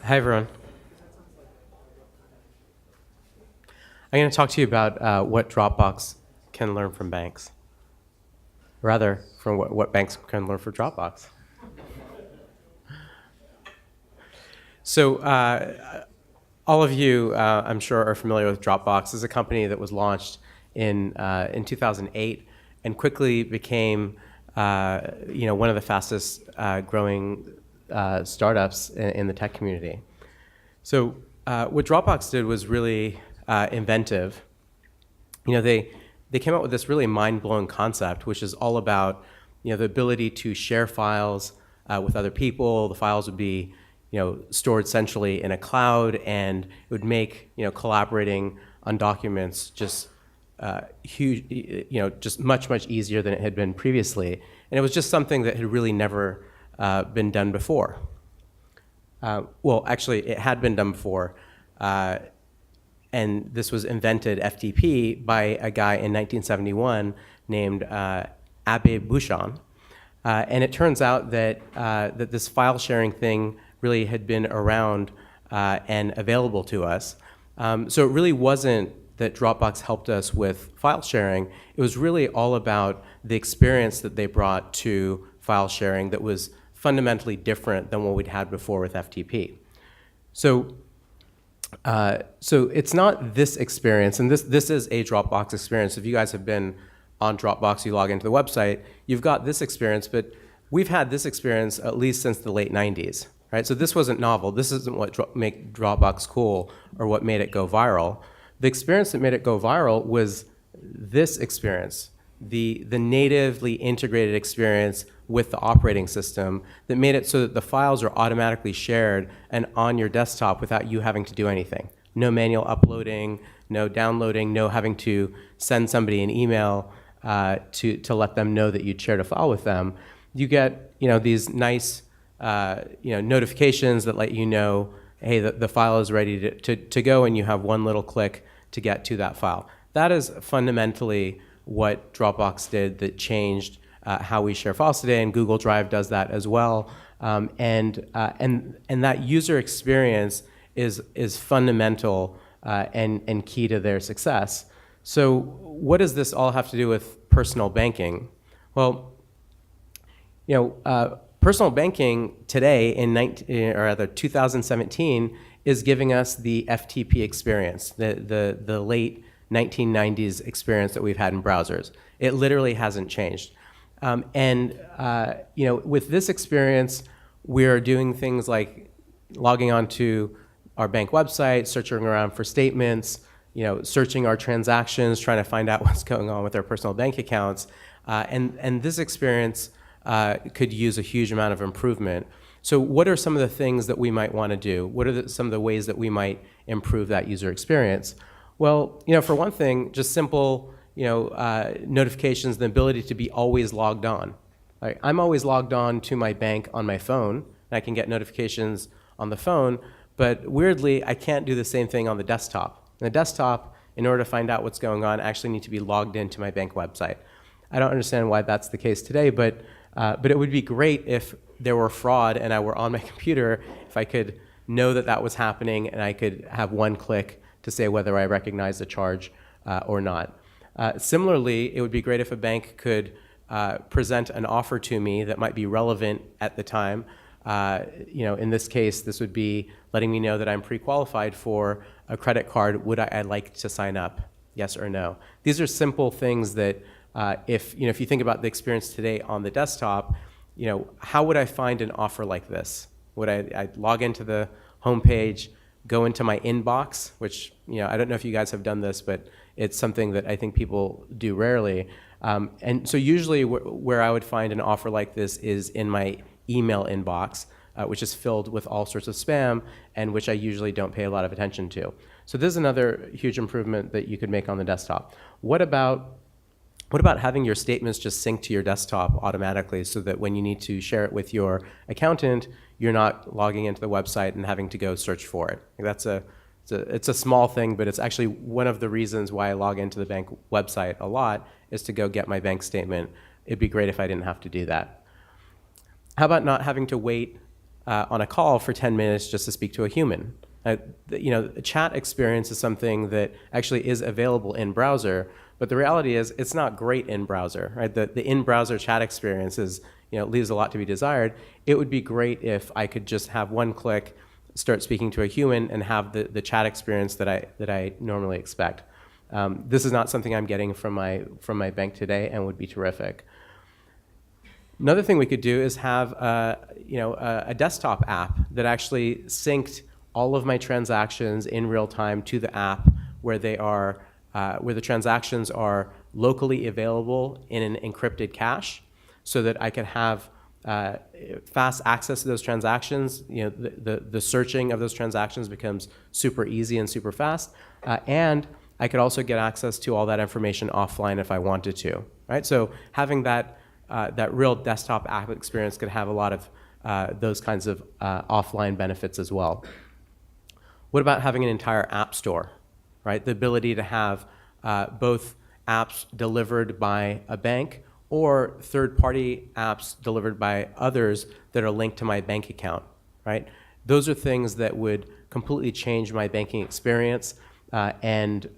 Hi, everyone. I'm going to talk to you about what Dropbox can learn from banks. Rather, from what banks can learn from Dropbox. So all of you, I'm sure, are familiar with Dropbox. This is a company that was launched in 2008 and quickly became one of the fastest growing startups in the tech community. So what Dropbox did was really inventive. They came up with this really mind-blowing concept, which is all about the ability to share files with other people. The files would be stored centrally in a cloud, and it would make collaborating on documents just huge, just much easier than it had been previously. And it was just something that had really never been done before. Well, actually, it had been done before, and this was invented, FTP, by a guy in 1971 named Abbe Bouchon. And it turns out that this file sharing thing really had been around and available to us. So it really wasn't that Dropbox helped us with file sharing. It was really all about the experience that they brought to file sharing that was fundamentally different than what we'd had before with FTP. So it's not this experience, and this is a Dropbox experience. If you guys have been on Dropbox, you log into the website, you've got this experience, but we've had this experience at least since the late 90s, right? So this wasn't novel. This isn't what made Dropbox cool or what made it go viral. The experience that made it go viral was this experience, the natively integrated experience with the operating system that made it so that the files are automatically shared and on your desktop without you having to do anything. No manual uploading, no downloading, no having to send somebody an email to let them know that you'd shared a file with them. You get these nice notifications that let you know, hey, the file is ready to go, and you have one little click to get to that file. That is fundamentally what Dropbox did that changed how we share files today, and Google Drive does that as well. And that user experience is fundamental and key to their success. So what does this all have to do with personal banking? Well, personal banking today in 2017 is giving us the FTP experience, the late 1990s experience that we've had in browsers. It literally hasn't changed. With this experience, we're doing things like logging onto our bank website, searching around for statements, searching our transactions, trying to find out what's going on with our personal bank accounts. And this experience could use a huge amount of improvement. So what are some of the things that we might want to do? What are some of the ways that we might improve that user experience? Well, for one thing, just simple notifications, the ability to be always logged on. Like, I'm always logged on to my bank on my phone, and I can get notifications on the phone, but weirdly, I can't do the same thing on the desktop. On the desktop, in order to find out what's going on, I actually need to be logged into my bank website. I don't understand why that's the case today, but it would be great if there were fraud and I were on my computer, if I could know that that was happening and I could have one click to say whether I recognize the charge or not. Similarly, it would be great if a bank could present an offer to me that might be relevant at the time. In this case, this would be letting me know that I'm pre-qualified for a credit card. Would I like to sign up? Yes or no? These are simple things that if you think about the experience today on the desktop, how would I find an offer like this? Would I'd log into the homepage, go into my inbox, which I don't know if you guys have done this, but it's something that I think people do rarely. And so usually where I would find an offer like this is in my email inbox, which is filled with all sorts of spam and which I usually don't pay a lot of attention to. So this is another huge improvement that you could make on the desktop. What about having your statements just sync to your desktop automatically so that when you need to share it with your accountant, you're not logging into the website and having to go search for it? It's a small thing, but it's actually one of the reasons why I log into the bank website a lot is to go get my bank statement. It'd be great if I didn't have to do that. How about not having to wait on a call for 10 minutes just to speak to a human. The chat experience is something that actually is available in browser, but the reality is it's not great in browser, right? The in-browser chat experience is, leaves a lot to be desired. It would be great if I could just have one click, start speaking to a human, and have the chat experience that I normally expect. This is not something I'm getting from my bank today, and would be terrific. Another thing we could do is have a desktop app that actually synced all of my transactions in real time to the app, where the transactions are locally available in an encrypted cache, so that I can have fast access to those transactions. The searching of those transactions becomes super easy and super fast, and I could also get access to all that information offline if I wanted to. Right? So having that real desktop app experience could have a lot of those kinds of offline benefits as well. What about having an entire app store, right? The ability to have both apps delivered by a bank or third-party apps delivered by others that are linked to my bank account, right? Those are things that would completely change my banking experience and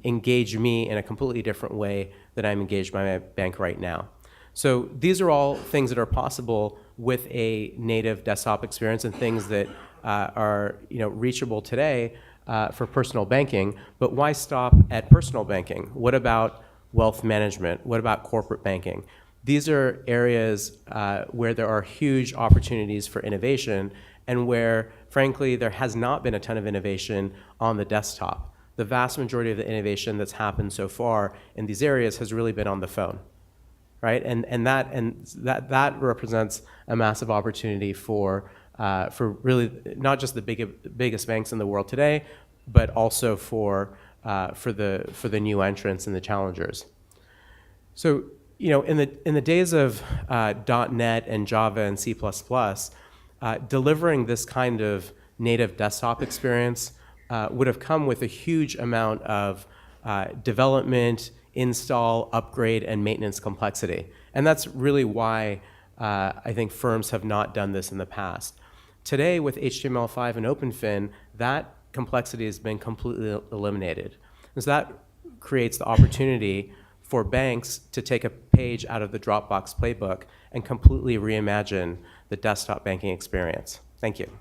engage me in a completely different way that I'm engaged by my bank right now. So these are all things that are possible with a native desktop experience, and things that are reachable today for personal banking. But why stop at personal banking? What about wealth management? What about corporate banking? These are areas where there are huge opportunities for innovation, and where, frankly, there has not been a ton of innovation on the desktop. The vast majority of the innovation that's happened so far in these areas has really been on the phone. Right, and that represents a massive opportunity for really not just the biggest banks in the world today, but also for the new entrants and the challengers. So in the days of .NET and Java and C++, delivering this kind of native desktop experience would have come with a huge amount of development, install, upgrade, and maintenance complexity. And that's really why I think firms have not done this in the past. Today, with HTML5 and OpenFin, that complexity has been completely eliminated. And so that creates the opportunity for banks to take a page out of the Dropbox playbook and completely reimagine the desktop banking experience. Thank you.